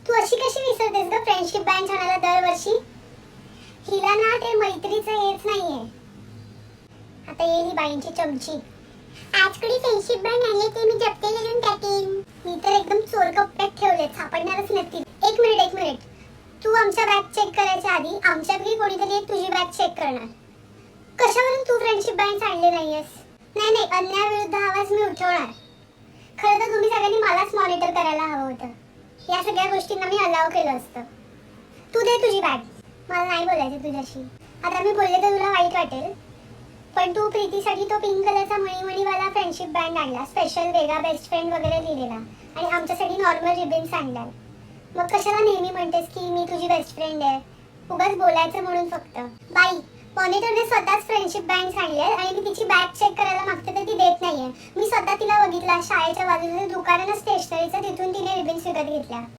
तू अशी कशी विसरतेस ग फ्रेंडशिप बँड आणायला दरवर्षी? हिला ना ते मैत्रीचं हेच नाहीये. आता येईल ही बाईंची चमची. आज कुणी फ्रेंडशिप बँड आणले ते मी जप्ते करून टाकेन. मी तर एकदम चोर कप्प्यात ठेवले, सापडणारच नसतील. एक मिनिट. तू आमच्या बॅग चेक करायच्या आधी आमच्यापैकी कोणीतरी एक तुझी बॅग चेक करणार. कशावरून तू फ्रेंडशिप बँड आणले नाहीयेस? नाही, अन्यायाविरुद्ध आवाज मी उठवणार. खरं तर तुम्ही सगळ्यांनी मलाच मॉनिटर करायला हवं होतं. या सगळ्या गोष्टींना मी अलाव केलं असतं. तू दे तुझी बॅग. मला नाही बोलायचं तुझ्याशी. आता मी बोलले तर तुला वाईट वाटेल, पण तू प्रीतीसाठी तो पिंक कलरचा मणीवाला फ्रेंडशिप बँड आणला, स्पेशल वेगळा बेस्ट फ्रेंड वगैरे लिहिलेला, आणि आमच्यासाठी नॉर्मल रिबन्स आणला. मग कशाला नेहमी म्हणतेस की मी तुझी बेस्ट फ्रेंड आहे? उगाच बोलायचं म्हणून फक्त. बाई, मॉनिटरने स्वतःच फ्रेंडशिप बँड आणले आणि मी तिची बॅग चेक करायला मागते तर ती देत नाहीये. मी स्वतः तिला बघितला, शाळेच्या बाजूला दुकान आहे ना स्टेशनरीचं, तिथून तिने रिबन्स विकत घेतल्या.